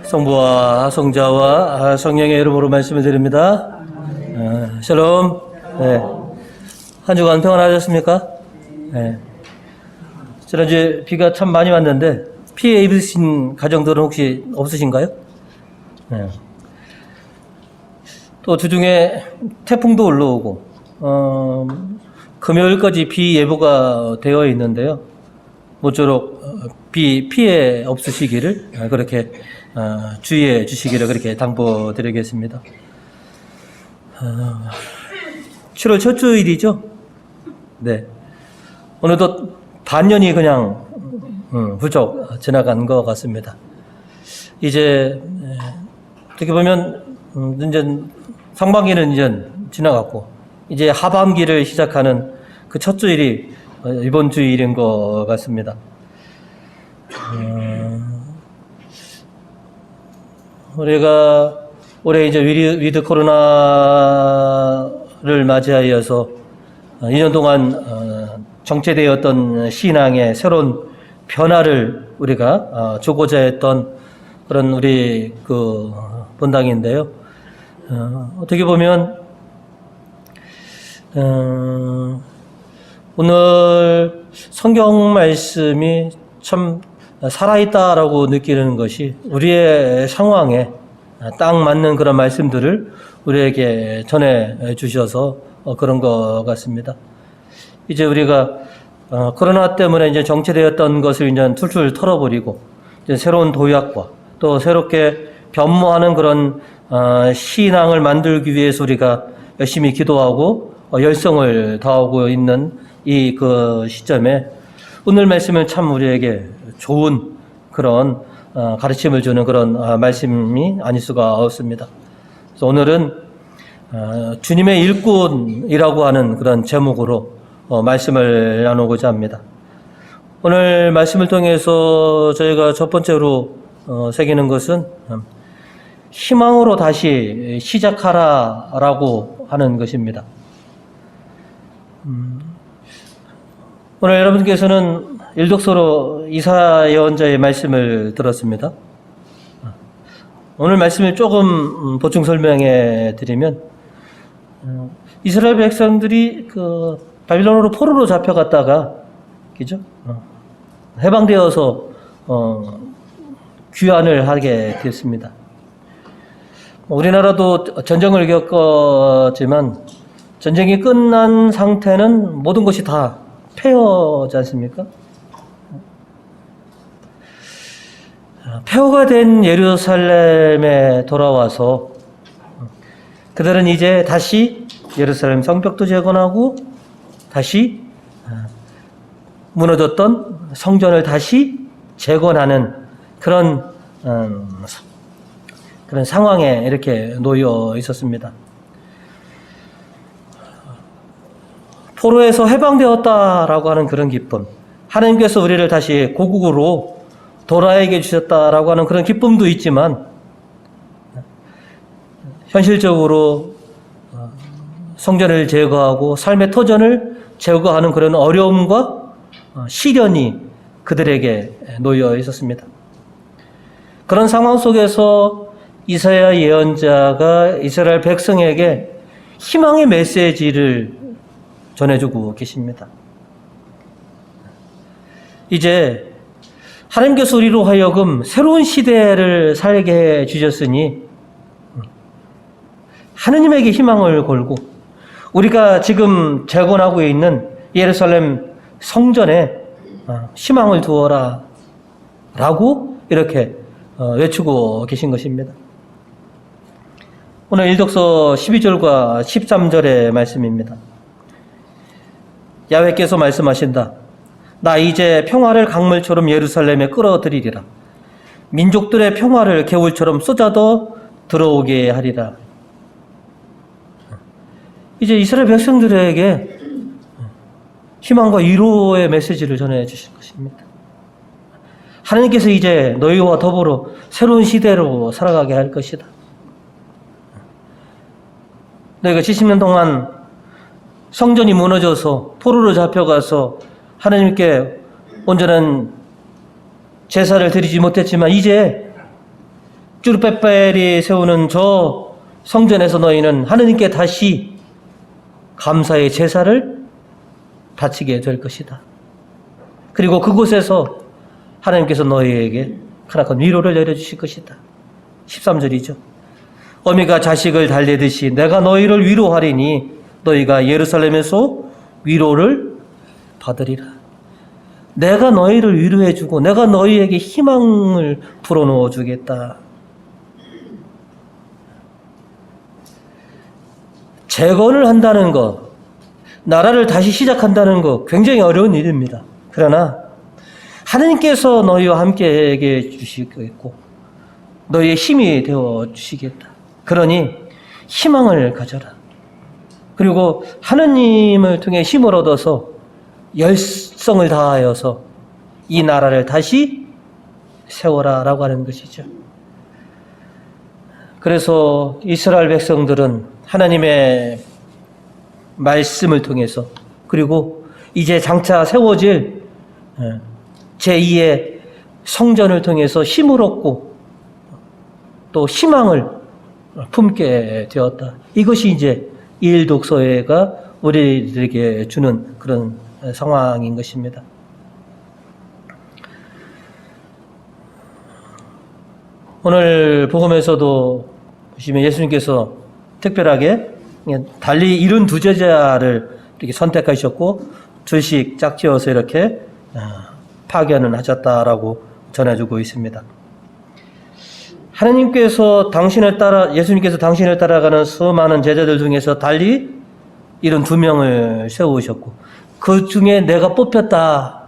성부와 성자와 성령의 이름으로 말씀을 드립니다. 샬롬. 네. 한 주간 평안하셨습니까? 네. 지난주에 비가 참 많이 왔는데 피해 입으신 가정들은 혹시 없으신가요? 네. 또 주중에 태풍도 올라오고 금요일까지 비 예보가 되어 있는데요. 모쪼록 피해 없으시기를 그렇게 주의해 주시기를 그렇게 당부드리겠습니다. 7월 첫 주일이죠. 네. 오늘도 반년이 그냥 훌쩍 지나간 것 같습니다. 이제 어떻게 보면 이제 상반기는 이제 지나갔고 이제 하반기를 시작하는 그 첫 주일이 이번 주일인 것 같습니다. 우리가 올해 이제 위드 코로나를 맞이하여서 2년 동안 정체되었던 신앙의 새로운 변화를 우리가 주고자 했던 그런 우리 그 본당인데요. 어떻게 보면 오늘 성경 말씀이 참 살아있다라고 느끼는 것이 우리의 상황에 딱 맞는 그런 말씀들을 우리에게 전해 주셔서 그런 것 같습니다. 이제 우리가 코로나 때문에 이제 정체되었던 것을 이제 툴툴 털어버리고 이제 새로운 도약과 또 새롭게 변모하는 그런 신앙을 만들기 위해서 우리가 열심히 기도하고 열성을 다하고 있는 이 그 시점에 오늘 말씀은 참 우리에게 좋은 그런 가르침을 주는 그런 말씀이 아닐 수가 없습니다. 그래서 오늘은 주님의 일꾼이라고 하는 그런 제목으로 말씀을 나누고자 합니다. 오늘 말씀을 통해서 저희가 첫 번째로 새기는 것은 희망으로 다시 시작하라라고 하는 것입니다. 오늘 여러분께서는 일독서로 이사 예언자의 말씀을 들었습니다. 오늘 말씀을 조금 보충 설명해 드리면 이스라엘 백성들이 그 바빌론으로 포로로 잡혀갔다가 그죠? 해방되어서 귀환을 하게 됐습니다. 우리나라도 전쟁을 겪었지만 전쟁이 끝난 상태는 모든 것이 다 폐허지 않습니까? 폐허가 된 예루살렘에 돌아와서 그들은 이제 다시 예루살렘 성벽도 재건하고 다시 무너졌던 성전을 다시 재건하는 그런 상황에 이렇게 놓여 있었습니다. 포로에서 해방되었다라고 하는 그런 기쁨, 하나님께서 우리를 다시 고국으로 돌아오게 주셨다라고 하는 그런 기쁨도 있지만 현실적으로 성전을 제거하고 삶의 터전을 제거하는 그런 어려움과 시련이 그들에게 놓여 있었습니다. 그런 상황 속에서 이사야 예언자가 이스라엘 백성에게 희망의 메시지를 전해주고 계십니다. 이제 하나님께서 우리로 하여금 새로운 시대를 살게 해 주셨으니 하느님에게 희망을 걸고 우리가 지금 재건하고 있는 예루살렘 성전에 희망을 두어라 라고 이렇게 외치고 계신 것입니다. 오늘 일독서 12절과 13절의 말씀입니다. 야훼께서 말씀하신다. 나 이제 평화를 강물처럼 예루살렘에 끌어들이리라. 민족들의 평화를 개울처럼 쏟아져 들어오게 하리라. 이제 이스라엘 백성들에게 희망과 위로의 메시지를 전해 주실 것입니다. 하나님께서 이제 너희와 더불어 새로운 시대로 살아가게 할 것이다. 너희가 70년 동안 성전이 무너져서 포로로 잡혀가서 하나님께 온전한 제사를 드리지 못했지만 이제 쭈르빼빼리 세우는 저 성전에서 너희는 하느님께 다시 감사의 제사를 바치게 될 것이다. 그리고 그곳에서 하나님께서 너희에게 크나큰 위로를 내려주실 것이다. 13절이죠. 어미가 자식을 달래듯이 내가 너희를 위로하리니 너희가 예루살렘에서 위로를 받으리라. 내가 너희를 위로해주고 내가 너희에게 희망을 불어넣어 주겠다. 재건을 한다는 것, 나라를 다시 시작한다는 것 굉장히 어려운 일입니다. 그러나 하느님께서 너희와 함께 해 주시겠고 너희의 힘이 되어 주시겠다. 그러니 희망을 가져라. 그리고 하느님을 통해 힘을 얻어서 열성을 다하여서 이 나라를 다시 세워라라고 하는 것이죠. 그래서 이스라엘 백성들은 하나님의 말씀을 통해서 그리고 이제 장차 세워질 제2의 성전을 통해서 힘을 얻고 또 희망을 품게 되었다. 이것이 이제 일독서회가 우리들에게 주는 그런 상황인 것입니다. 오늘 복음에서도 보시면 예수님께서 특별하게 달리 72제자를 이렇게 선택하셨고 둘씩 짝지어서 이렇게 파견을 하셨다라고 전해주고 있습니다. 하나님께서 예수님께서 당신을 따라가는 수많은 제자들 중에서 달리 72명을 세우셨고 그 중에 내가 뽑혔다.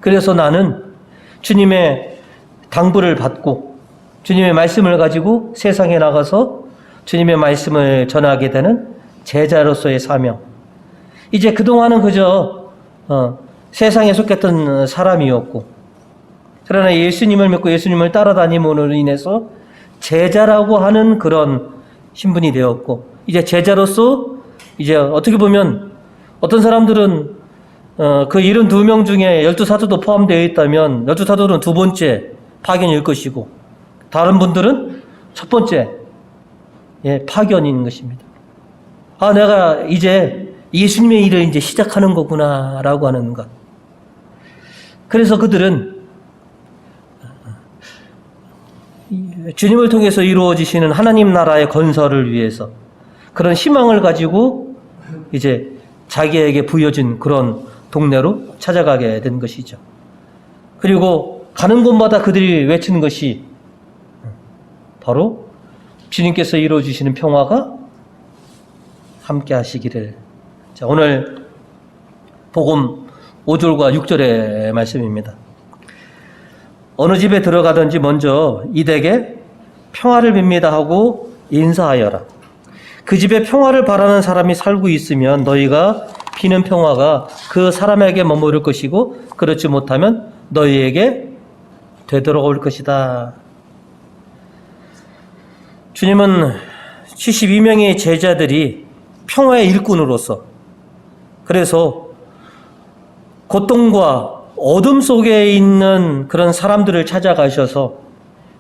그래서 나는 주님의 당부를 받고 주님의 말씀을 가지고 세상에 나가서 주님의 말씀을 전하게 되는 제자로서의 사명. 이제 그동안은 그저 세상에 속했던 사람이었고 그러나 예수님을 믿고 예수님을 따라다님으로 인해서 제자라고 하는 그런 신분이 되었고 이제 제자로서 이제 어떻게 보면 어떤 사람들은 그 72명 중에 12사도도 포함되어 있다면 12사도는 두 번째 파견일 것이고 다른 분들은 첫 번째 파견인 것입니다. 아, 내가 이제 예수님의 일을 이제 시작하는 거구나라고 하는 것. 그래서 그들은 주님을 통해서 이루어지시는 하나님 나라의 건설을 위해서 그런 희망을 가지고 이제 자기에게 부여진 그런 동네로 찾아가게 된 것이죠. 그리고 가는 곳마다 그들이 외치는 것이 바로 주님께서 이루어주시는 평화가 함께 하시기를. 자, 오늘 복음 5절과 6절의 말씀입니다. 어느 집에 들어가든지 먼저 이댁에 평화를 빕니다 하고 인사하여라. 그 집에 평화를 바라는 사람이 살고 있으면 너희가 비는 평화가 그 사람에게 머무를 것이고 그렇지 못하면 너희에게 되돌아올 것이다. 주님은 72명의 제자들이 평화의 일꾼으로서 그래서 고통과 어둠 속에 있는 그런 사람들을 찾아가셔서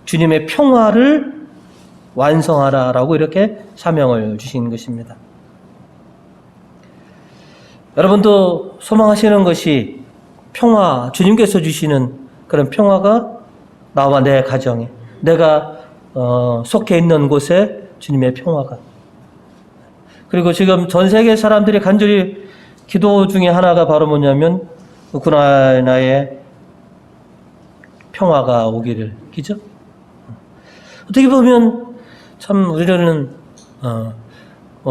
주님의 평화를 완성하라라고 이렇게 사명을 주신 것입니다. 여러분도 소망하시는 것이 평화, 주님께서 주시는 그런 평화가 나와 내 가정에, 내가 속해 있는 곳에 주님의 평화가. 그리고 지금 전 세계 사람들이 간절히 기도 중에 하나가 바로 뭐냐면 우크라이나에 평화가 오기를, 그죠? 어떻게 보면 참 우리는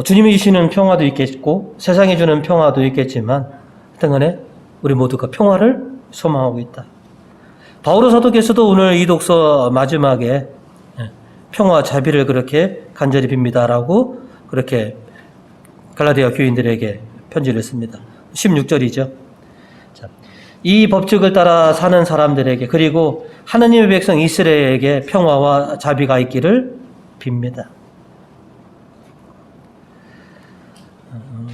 주님이 주시는 평화도 있겠고 세상이 주는 평화도 있겠지만 하여튼간에 우리 모두가 평화를 소망하고 있다. 바오로 사도께서도 오늘 이 독서 마지막에 평화 자비를 그렇게 간절히 빕니다라고 그렇게 갈라디아 교인들에게 편지를 씁니다. 16절이죠. 이 법칙을 따라 사는 사람들에게 그리고 하나님의 백성 이스라엘에게 평화와 자비가 있기를 빕니다.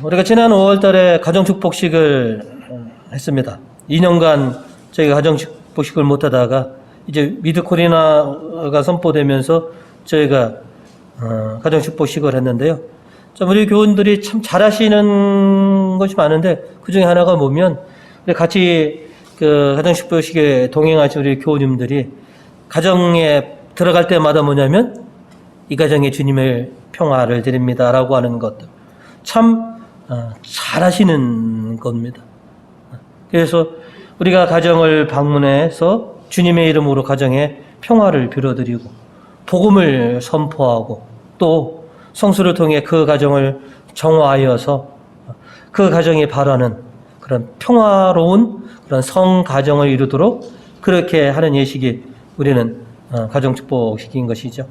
우리가 지난 5월달에 가정축복식을 했습니다. 2년간 저희가 가정축복식을 못하다가 이제 위드 코리나가 선포되면서 저희가 가정축복식을 했는데요. 참 우리 교원들이 참 잘하시는 것이 많은데 그 중에 하나가 뭐면 우리 같이 그 가정축복식에 동행하신 우리 교우님들이 가정에 들어갈 때마다 뭐냐면 이 가정에 주님의 평화를 드립니다라고 하는 것들 참 잘하시는 겁니다. 그래서 우리가 가정을 방문해서 주님의 이름으로 가정에 평화를 빌어드리고 복음을 선포하고 또 성수를 통해 그 가정을 정화하여서 그 가정이 바라는 그런 평화로운 그런 성가정을 이루도록 그렇게 하는 예식이 우리는 가정축복식인 것이죠.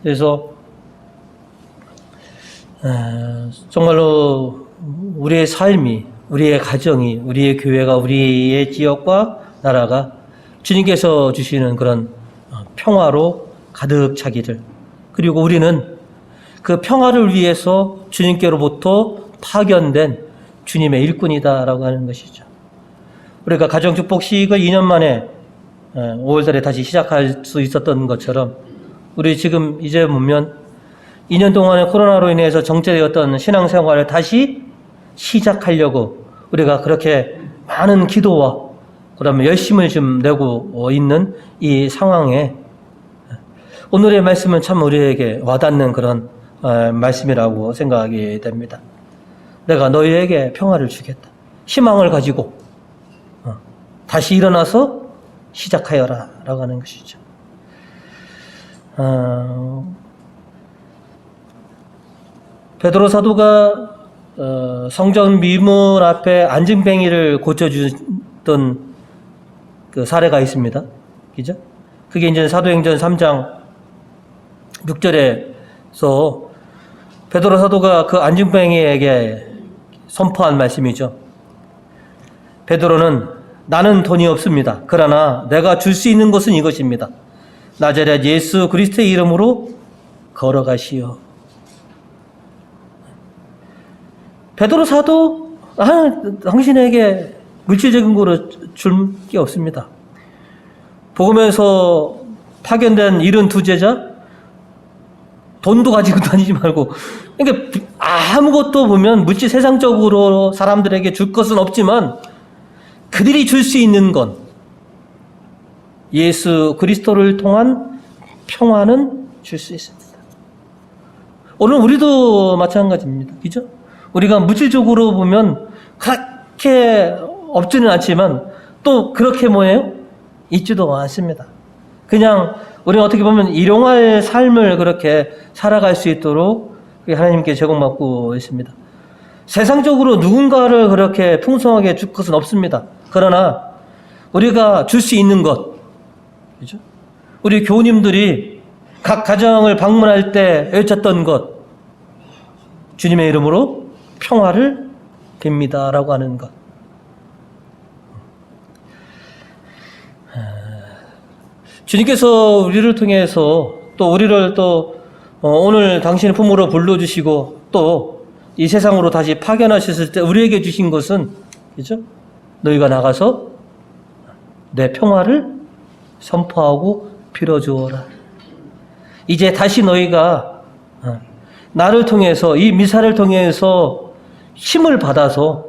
그래서 정말로 우리의 삶이, 우리의 가정이, 우리의 교회가, 우리의 지역과 나라가 주님께서 주시는 그런 평화로 가득 차기를, 그리고 우리는 그 평화를 위해서 주님께로부터 파견된 주님의 일꾼이다라고 하는 것이죠. 우리가 가정축복식을 2년 만에 5월달에 다시 시작할 수 있었던 것처럼 우리 지금 이제 보면 2년 동안의 코로나로 인해서 정체되었던 신앙생활을 다시 시작하려고 우리가 그렇게 많은 기도와 그러면 열심을 좀 내고 있는 이 상황에 오늘의 말씀은 참 우리에게 와닿는 그런 말씀이라고 생각이 됩니다. 내가 너희에게 평화를 주겠다. 희망을 가지고 다시 일어나서 시작하여라 라고 하는 것이죠. 베드로 사도가 성전 미문 앞에 안증뱅이를 고쳐주던 그 사례가 있습니다. 그죠? 그게 이제 사도행전 3장 6절에서 베드로 사도가 그 안증뱅이에게 선포한 말씀이죠. 베드로는 나는 돈이 없습니다. 그러나 내가 줄 수 있는 것은 이것입니다. 나자렛 예수 그리스도의 이름으로 걸어가시오. 베드로 사도 당신에게 물질적인 거로 줄 게 없습니다. 복음에서 파견된 72제자 돈도 가지고 다니지 말고, 그러니까 아무것도 보면 물질 세상적으로 사람들에게 줄 것은 없지만 그들이 줄 수 있는 건 예수 그리스도를 통한 평화는 줄 수 있습니다. 오늘 우리도 마찬가지입니다. 그죠? 우리가 물질적으로 보면 그렇게 없지는 않지만 또 그렇게 뭐예요? 있지도 않습니다. 그냥 우리는 어떻게 보면 일용할 삶을 그렇게 살아갈 수 있도록 하나님께 제공받고 있습니다. 세상적으로 누군가를 그렇게 풍성하게 줄 것은 없습니다. 그러나 우리가 줄 수 있는 것, 그죠? 우리 교우님들이 각 가정을 방문할 때 외쳤던 것, 주님의 이름으로 평화를 빕니다라고 하는 것. 주님께서 우리를 통해서 또 우리를 또 오늘 당신의 품으로 불러주시고 또 이 세상으로 다시 파견하셨을 때 우리에게 주신 것은, 그죠? 너희가 나가서 내 평화를 선포하고 빌어주어라. 이제 다시 너희가 나를 통해서, 이 미사를 통해서 힘을 받아서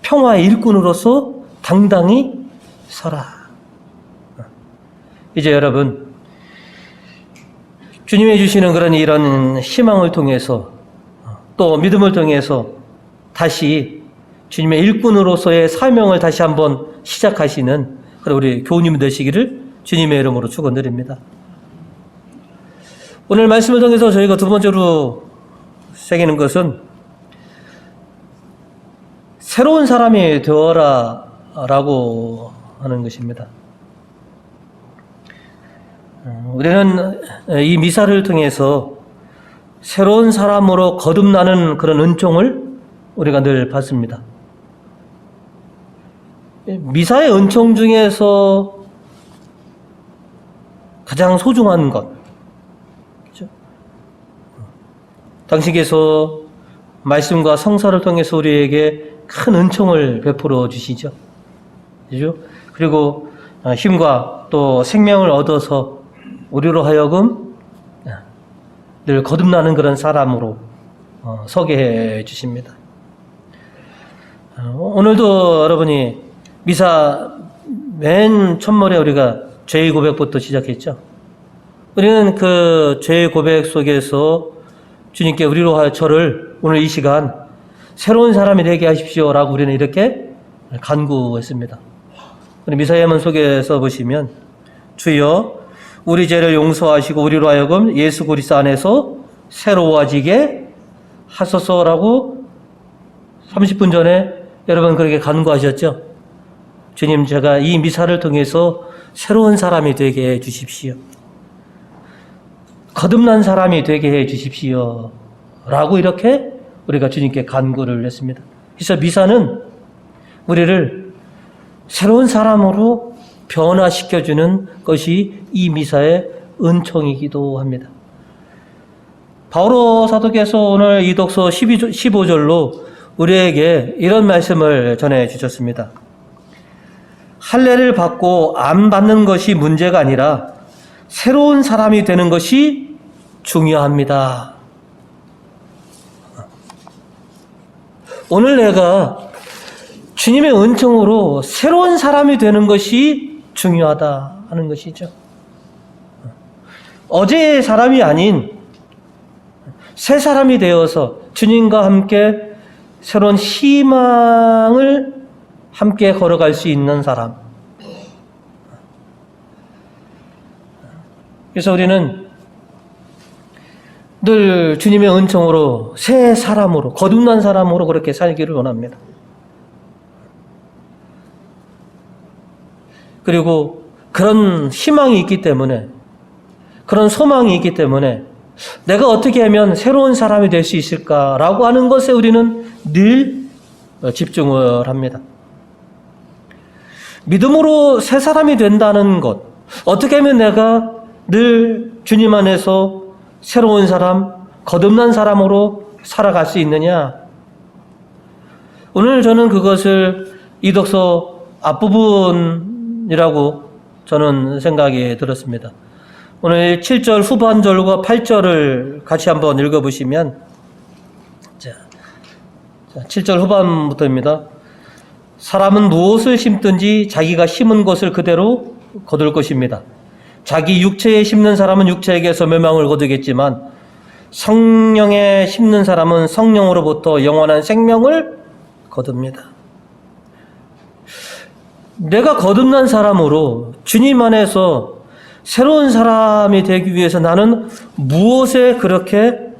평화의 일꾼으로서 당당히 서라. 이제 여러분, 주님이 주시는 그런 이런 희망을 통해서 또 믿음을 통해서 다시 주님의 일꾼으로서의 사명을 다시 한번 시작하시는 그런 우리 교우님이 되시기를 주님의 이름으로 축원드립니다. 오늘 말씀을 통해서 저희가 두 번째로 새기는 것은 새로운 사람이 되어라 라고 하는 것입니다. 우리는 이 미사를 통해서 새로운 사람으로 거듭나는 그런 은총을 우리가 늘 받습니다. 미사의 은총 중에서 가장 소중한 것, 그렇죠? 당신께서 말씀과 성사를 통해서 우리에게 큰 은총을 베풀어 주시죠. 그렇죠? 그리고 힘과 또 생명을 얻어서 우리로 하여금 늘 거듭나는 그런 사람으로 서게 해 주십니다. 오늘도 여러분이 미사 맨 첫머리에 우리가 죄의 고백부터 시작했죠. 우리는 그 죄의 고백 속에서 주님께 우리로 하여 저를 오늘 이 시간 새로운 사람이 되게 하십시오라고 우리는 이렇게 간구했습니다. 우리 미사 예문 속에서 보시면 주여 우리 죄를 용서하시고 우리로 하여금 예수 그리스도 안에서 새로워지게 하소서라고 30분 전에 여러분 그렇게 간구하셨죠. 주님, 제가 이 미사를 통해서 새로운 사람이 되게 해 주십시오. 거듭난 사람이 되게 해 주십시오. 라고 이렇게 우리가 주님께 간구를 했습니다. 그래서 미사는 우리를 새로운 사람으로 변화시켜주는 것이 이 미사의 은총이기도 합니다. 바오로 사도께서 오늘 이 독서 15절로 우리에게 이런 말씀을 전해 주셨습니다. 할례를 받고 안 받는 것이 문제가 아니라 새로운 사람이 되는 것이 중요합니다. 오늘 내가 주님의 은총으로 새로운 사람이 되는 것이 중요하다 하는 것이죠. 어제의 사람이 아닌 새 사람이 되어서 주님과 함께 새로운 희망을 함께 걸어갈 수 있는 사람. 그래서 우리는 늘 주님의 은총으로 새 사람으로, 거듭난 사람으로 그렇게 살기를 원합니다. 그리고 그런 희망이 있기 때문에, 그런 소망이 있기 때문에 내가 어떻게 하면 새로운 사람이 될 수 있을까라고 하는 것에 우리는 늘 집중을 합니다. 믿음으로 새 사람이 된다는 것, 어떻게 하면 내가 늘 주님 안에서 새로운 사람, 거듭난 사람으로 살아갈 수 있느냐? 오늘 저는 그것을 이 독서 앞부분이라고 저는 생각이 들었습니다. 오늘 7절 후반절과 8절을 같이 한번 읽어보시면, 자, 7절 후반부터입니다. 사람은 무엇을 심든지 자기가 심은 것을 그대로 거둘 것입니다. 자기 육체에 심는 사람은 육체에게서 멸망을 거두겠지만 성령에 심는 사람은 성령으로부터 영원한 생명을 거둡니다. 내가 거듭난 사람으로 주님 안에서 새로운 사람이 되기 위해서 나는 무엇에 그렇게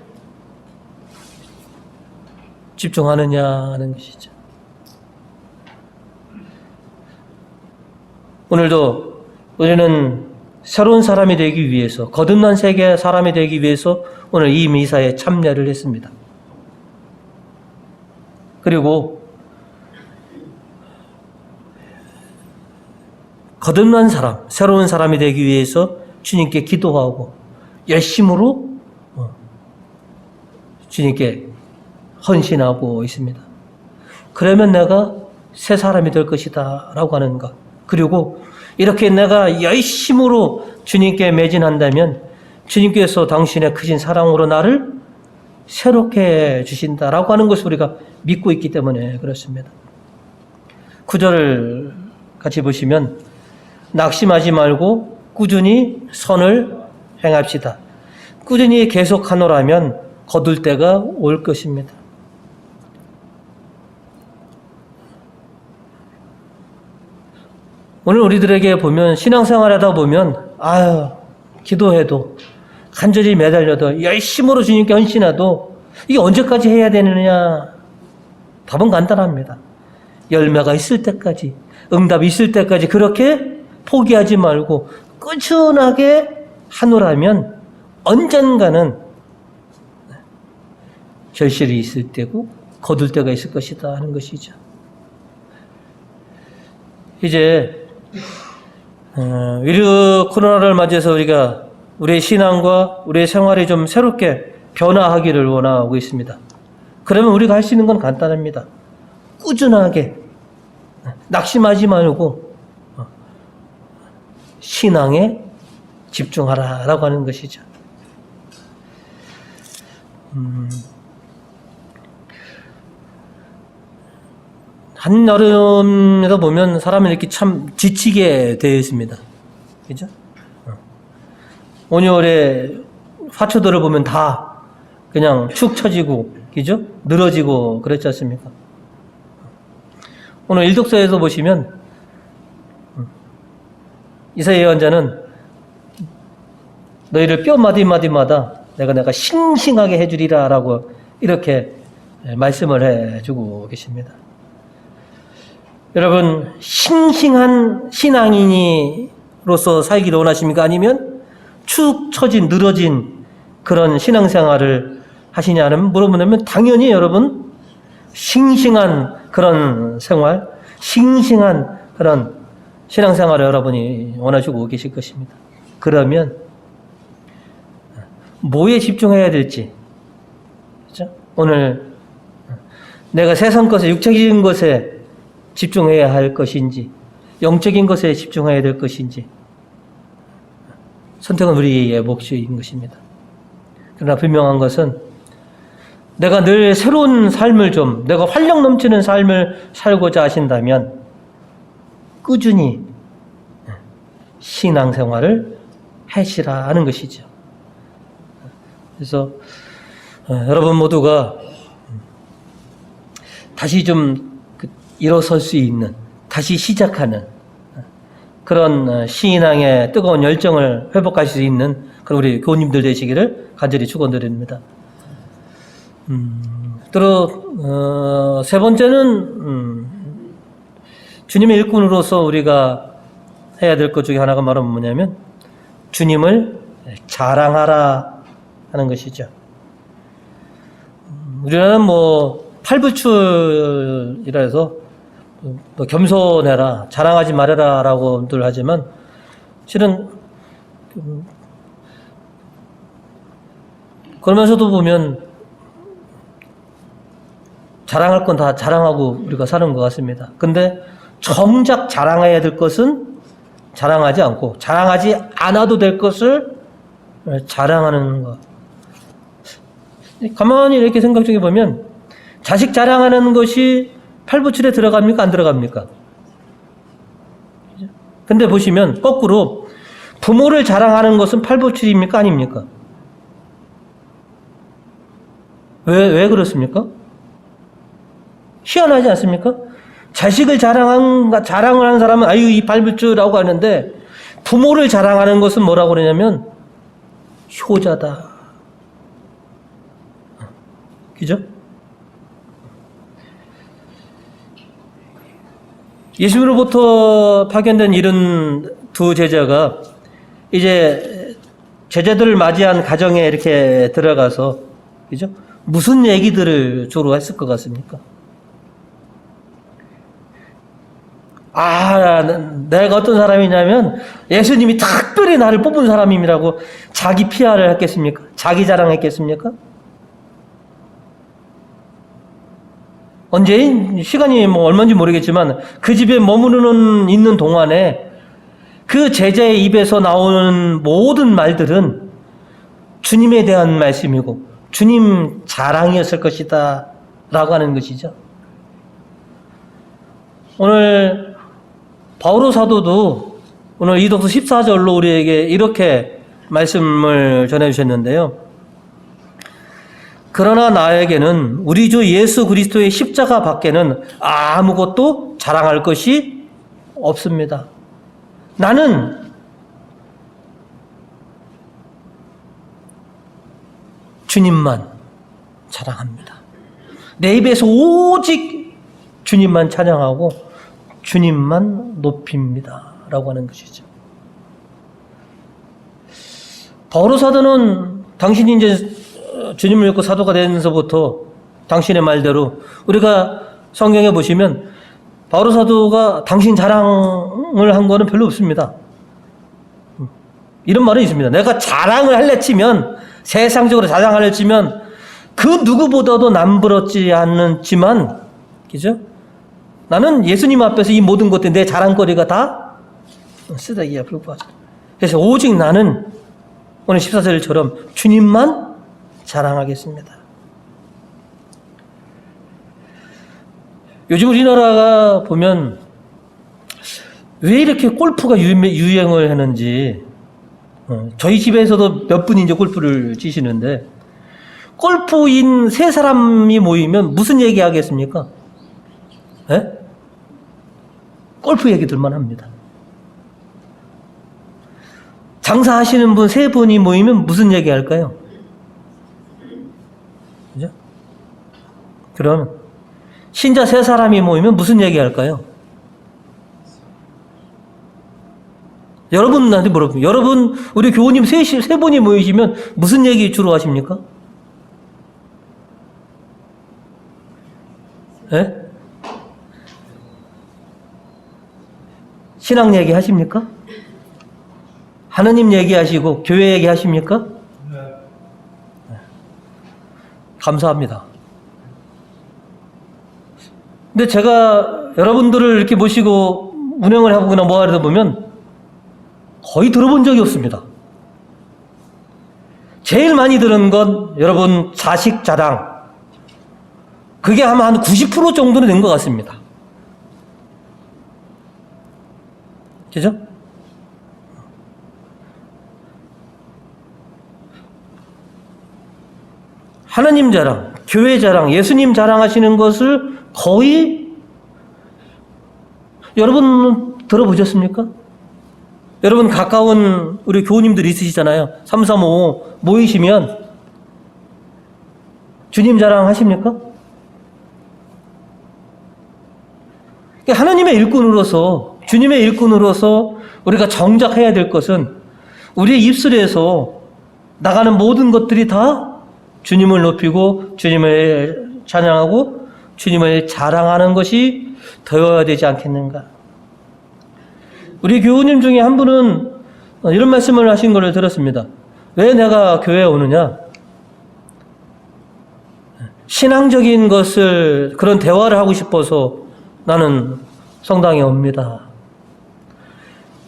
집중하느냐 하는 것이죠. 오늘도 우리는 새로운 사람이 되기 위해서, 거듭난 세계 사람이 되기 위해서 오늘 이 미사에 참여를 했습니다. 그리고 거듭난 사람, 새로운 사람이 되기 위해서 주님께 기도하고 열심으로 주님께 헌신하고 있습니다. 그러면 내가 새 사람이 될 것이다 라고 하는 것. 그리고 이렇게 내가 열심으로 주님께 매진한다면 주님께서 당신의 크신 사랑으로 나를 새롭게 해주신다라고 하는 것을 우리가 믿고 있기 때문에 그렇습니다. 9절을 같이 보시면 낙심하지 말고 꾸준히 선을 행합시다. 꾸준히 계속하노라면 거둘 때가 올 것입니다. 오늘 우리들에게 보면 신앙생활 하다 보면 기도해도 간절히 매달려도 열심으로 주님께 헌신해도 이게 언제까지 해야 되느냐? 답은 간단합니다. 열매가 있을 때까지, 응답이 있을 때까지 그렇게 포기하지 말고 꾸준하게 하노라면 언젠가는 결실이 있을 때고 거둘 때가 있을 것이다 하는 것이죠. 이제 위르 코로나를 맞이해서 우리가 우리의 신앙과 우리의 생활이 좀 새롭게 변화하기를 원하고 있습니다. 그러면 우리가 할 수 있는 건 간단합니다. 꾸준하게 낙심하지 말고 신앙에 집중하라라고 하는 것이죠. 한여름에도 보면 사람이 이렇게 참 지치게 되어 있습니다. 그죠? 온열에 화초들을 보면 다 그냥 축 처지고, 그죠? 늘어지고 그랬지 않습니까? 오늘 일독서에서 보시면 이사야 예언자는 너희를 뼈 마디마디마다 내가 싱싱하게 해주리라 라고 이렇게 말씀을 해주고 계십니다. 여러분, 싱싱한 신앙인으로서 살기를 원하십니까? 아니면 축 처진 늘어진 그런 신앙생활을 하시냐는 물어보면 당연히 여러분 싱싱한 그런 생활, 싱싱한 그런 신앙생활을 여러분이 원하시고 계실 것입니다. 그러면 뭐에 집중해야 될지, 그렇죠? 오늘 내가 세상 것에, 육체적인 것에 집중해야 할 것인지, 영적인 것에 집중해야 될 것인지, 선택은 우리의 몫인 것입니다. 그러나 분명한 것은 내가 늘 새로운 삶을 내가 활력 넘치는 삶을 살고자 하신다면 꾸준히 신앙생활을 하시라 하는 것이죠. 그래서 여러분 모두가 다시 좀 일어설 수 있는, 다시 시작하는 그런 신앙의 뜨거운 열정을 회복할 수 있는 그런 우리 교우님들 되시기를 간절히 축원드립니다. 또 세 번째는 주님의 일꾼으로서 우리가 해야 될 것 중에 하나가 바로 뭐냐면 주님을 자랑하라 하는 것이죠. 우리나라는 팔불출이라 해서 겸손해라, 자랑하지 말아라 라고들 하지만 실은 그러면서도 보면 자랑할 건 다 자랑하고 우리가 사는 것 같습니다. 근데 정작 자랑해야 될 것은 자랑하지 않고 자랑하지 않아도 될 것을 자랑하는 것. 가만히 이렇게 생각 중에 보면 자식 자랑하는 것이 팔불출에 들어갑니까? 안 들어갑니까? 근데 보시면 거꾸로 부모를 자랑하는 것은 팔불출입니까? 아닙니까? 왜 그렇습니까? 희한하지 않습니까? 자식을 자랑을 하는 사람은 아유 이 팔불출이라고 하는데 부모를 자랑하는 것은 뭐라고 그러냐면 효자다. 그죠? 예수님으로부터 파견된 이런 두 제자가 이제 제자들을 맞이한 가정에 이렇게 들어가서, 그죠? 무슨 얘기들을 주로 했을 것 같습니까? 내가 어떤 사람이냐면 예수님이 특별히 나를 뽑은 사람이라고 자기 PR을 했겠습니까? 자기 자랑했겠습니까? 언제 시간이 얼마인지 모르겠지만 그 집에 있는 동안에 그 제자의 입에서 나오는 모든 말들은 주님에 대한 말씀이고 주님 자랑이었을 것이다 라고 하는 것이죠. 오늘 바오로 사도도 오늘 이독서 14절로 우리에게 이렇게 말씀을 전해주셨는데요. 그러나 나에게는 우리 주 예수 그리스도의 십자가 밖에는 아무것도 자랑할 것이 없습니다. 나는 주님만 자랑합니다. 내 입에서 오직 주님만 찬양하고 주님만 높입니다. 라고 하는 것이죠. 바오로 사도는 당신이 이제 주님을 믿고 사도가 되면서부터 당신의 말대로 우리가 성경에 보시면 바오로 사도가 당신 자랑을 한 거는 별로 없습니다. 이런 말은 있습니다. 내가 자랑을 하려 치면 세상적으로 자랑하려 치면 그 누구보다도 남부럽지 않지만 그죠? 나는 예수님 앞에서 이 모든 것들 내 자랑거리가 다 쓰레기에 불과하다. 그래서 오직 나는 오늘 14절처럼 주님만 자랑하겠습니다. 요즘 우리나라가 보면 왜 이렇게 골프가 유행을 하는지, 저희 집에서도 몇 분이 이제 골프를 치시는데, 골프인 세 사람이 모이면 무슨 얘기 하겠습니까? 예? 골프 얘기들만 합니다. 장사하시는 분 세 분이 모이면 무슨 얘기 할까요? 그죠? 그럼 신자 세 사람이 모이면 무슨 얘기 할까요? 여러분한테 물어보면, 여러분, 우리 교우님 세 분이 모이시면 무슨 얘기 주로 하십니까? 예? 신앙 얘기 하십니까? 하느님 얘기하시고 교회 얘기하십니까? 네. 감사합니다. 근데 제가 여러분들을 이렇게 모시고 운영을 해보거나 뭐 하다 보면 거의 들어본 적이 없습니다. 제일 많이 들은 건 여러분 자식 자랑. 그게 아마 한 90% 정도는 된 것 같습니다. 그죠? 하나님 자랑, 교회 자랑, 예수님 자랑하시는 것을 거의 여러분 들어보셨습니까? 여러분 가까운 우리 교우님들 있으시잖아요. 335 모이시면 주님 자랑 하십니까? 하나님의 일꾼으로서, 주님의 일꾼으로서 우리가 정작 해야 될 것은 우리의 입술에서 나가는 모든 것들이 다 주님을 높이고 주님을 찬양하고 주님을 자랑하는 것이 되어야 되지 않겠는가. 우리 교우님 중에 한 분은 이런 말씀을 하신 것을 들었습니다. 왜 내가 교회에 오느냐? 신앙적인 것을, 그런 대화를 하고 싶어서 나는 성당에 옵니다.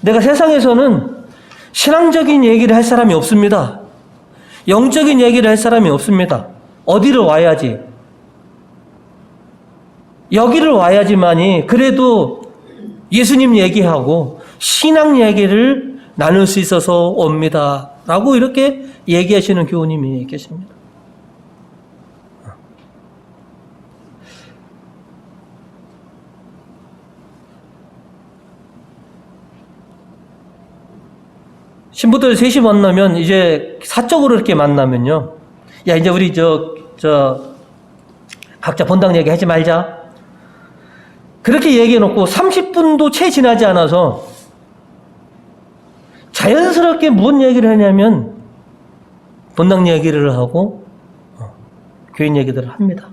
내가 세상에서는 신앙적인 얘기를 할 사람이 없습니다. 영적인 얘기를 할 사람이 없습니다. 어디로 와야지? 여기를 와야지만이 그래도 예수님 얘기하고 신앙 얘기를 나눌 수 있어서 옵니다. 라고 이렇게 얘기하시는 교우님이 계십니다. 신부들 셋이 만나면, 이제 사적으로 이렇게 만나면요. 야, 이제 우리 각자 본당 얘기 하지 말자. 그렇게 얘기해놓고 30분도 채 지나지 않아서 자연스럽게 무슨 얘기를 하냐면 본당 얘기를 하고 교인 얘기들을 합니다.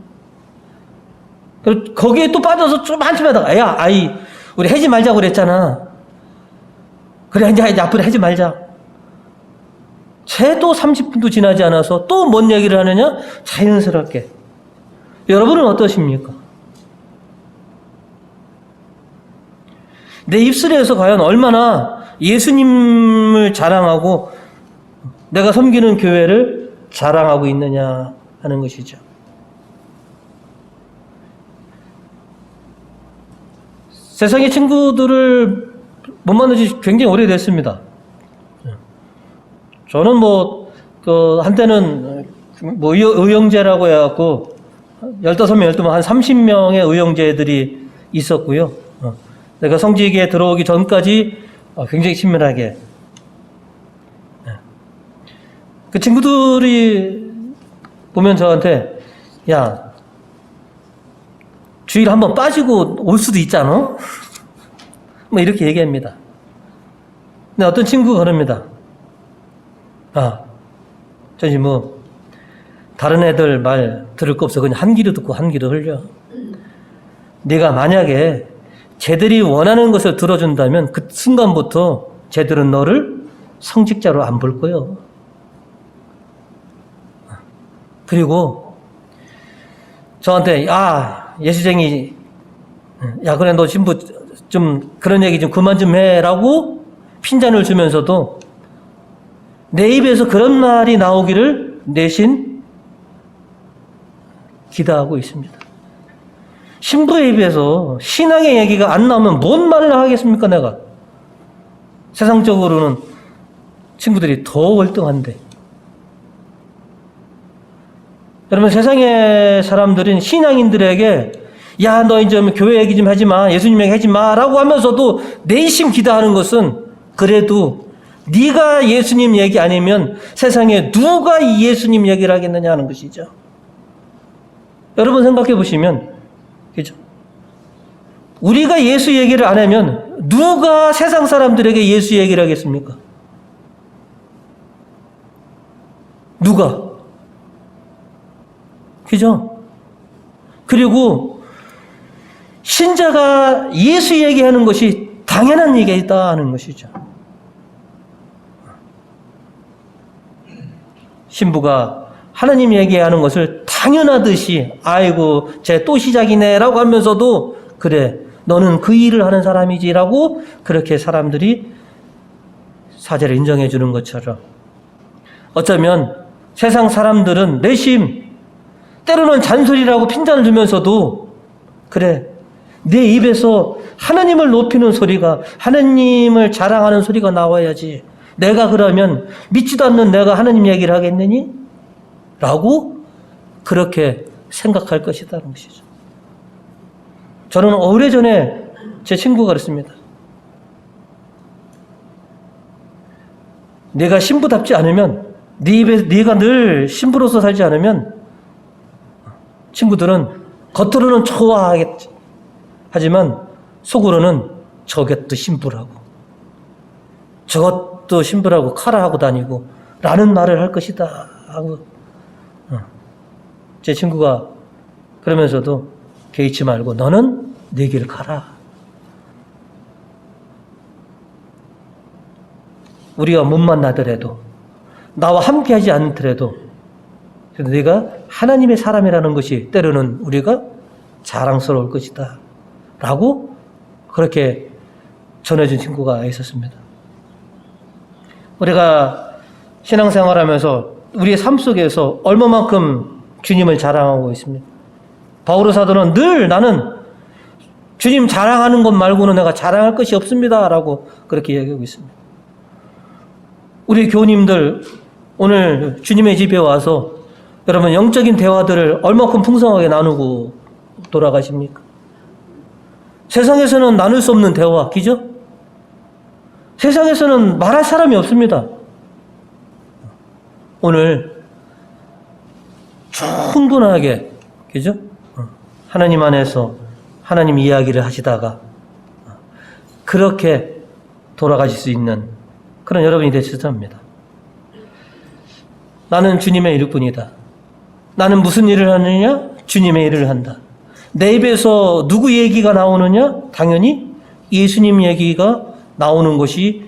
거기에 또 빠져서 좀 한참 하다가, 야, 우리 하지 말자고 그랬잖아. 그래, 이제 앞으로 하지 말자. 채도 30분도 지나지 않아서 또 뭔 얘기를 하느냐? 자연스럽게. 여러분은 어떠십니까? 내 입술에서 과연 얼마나 예수님을 자랑하고 내가 섬기는 교회를 자랑하고 있느냐 하는 것이죠. 세상의 친구들을 못 만난 지 굉장히 오래됐습니다. 저는 한때는 의형제라고 해갖고 15명, 12명, 한 30명의 의형제들이 있었고요. 내가 성직에 들어오기 전까지 굉장히 친밀하게. 그 친구들이 보면 저한테, 야, 주일 한번 빠지고 올 수도 있잖아? 뭐 이렇게 얘기합니다. 근데 어떤 친구가 그럽니다. 저기 다른 애들 말 들을 거 없어. 그냥 한 귀로 듣고 한 귀로 흘려. 네가 만약에 쟤들이 원하는 것을 들어준다면 그 순간부터 쟤들은 너를 성직자로 안 볼 거예요. 그리고 저한테, 예수쟁이, 야, 그래, 너 신부 좀 그런 얘기 좀 그만 좀 해라고 핀잔을 주면서도 내 입에서 그런 말이 나오기를 내신 기도하고 있습니다. 신부의 입에서 신앙의 얘기가 안 나오면 뭔 말을 하겠습니까, 내가? 세상적으로는 친구들이 더 월등한데. 여러분, 세상의 사람들은 신앙인들에게 야, 너 이제 교회 얘기 좀 하지 마, 예수님 얘기 하지 마 라고 하면서도 내심 기도하는 것은 그래도 네가 예수님 얘기 아니면 세상에 누가 이 예수님 얘기를 하겠느냐 하는 것이죠. 여러분 생각해 보시면, 그죠? 우리가 예수 얘기를 안 하면 누가 세상 사람들에게 예수 얘기를 하겠습니까? 누가? 그죠? 그리고 신자가 예수 얘기하는 것이 당연한 얘기다 하는 것이죠. 신부가 하나님 얘기하는 것을 당연하듯이 아이고 쟤 또 시작이네 라고 하면서도 그래 너는 그 일을 하는 사람이지 라고 그렇게 사람들이 사제를 인정해 주는 것처럼 어쩌면 세상 사람들은 내심 때로는 잔소리라고 핀잔을 주면서도 그래 내 입에서 하나님을 높이는 소리가 하나님을 자랑하는 소리가 나와야지 내가 그러면 믿지도 않는 내가 하나님 얘기를 하겠느니? 라고 그렇게 생각할 것이라는 것이죠. 저는 오래전에 제 친구가 그랬습니다. 내가 신부답지 않으면 네가 늘 신부로서 살지 않으면 친구들은 겉으로는 좋아하겠지. 하지만 속으로는 저것도 신부라고 저것도 신부라고 카라하고 다니고 라는 말을 할 것이다 하고 제 친구가 그러면서도 개의치 말고 너는 네 길 가라. 우리가 못 만나더라도 나와 함께하지 않더라도 네가 하나님의 사람이라는 것이 때로는 우리가 자랑스러울 것이다 라고 그렇게 전해준 친구가 있었습니다. 우리가 신앙생활하면서 우리의 삶 속에서 얼마만큼 주님을 자랑하고 있습니다. 바오로 사도는 늘 나는 주님 자랑하는 것 말고는 내가 자랑할 것이 없습니다 라고 그렇게 얘기하고 있습니다. 우리 교우님들 오늘 주님의 집에 와서 여러분 영적인 대화들을 얼마큼 풍성하게 나누고 돌아가십니까? 세상에서는 나눌 수 없는 대화, 그죠? 세상에서는 말할 사람이 없습니다. 오늘 충분하게, 그죠? 하나님 안에서 하나님 이야기를 하시다가 그렇게 돌아가실 수 있는 그런 여러분이 되시자 합니다. 나는 주님의 일꾼이다. 나는 무슨 일을 하느냐? 주님의 일을 한다. 내 입에서 누구 얘기가 나오느냐? 당연히 예수님 얘기가 나오는 것이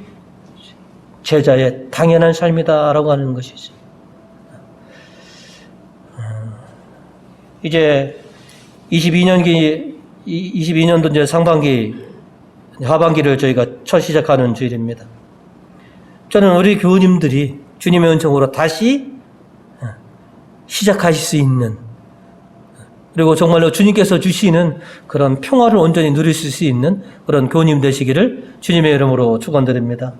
제자의 당연한 삶이다라고 하는 것이죠. 이제 22년도 이제 상반기, 하반기를 저희가 첫 시작하는 주일입니다. 저는 우리 교우님들이 주님의 은총으로 다시 시작하실 수 있는 그리고 정말로 주님께서 주시는 그런 평화를 온전히 누릴 수 있는 그런 교우님 되시기를 주님의 이름으로 축원드립니다.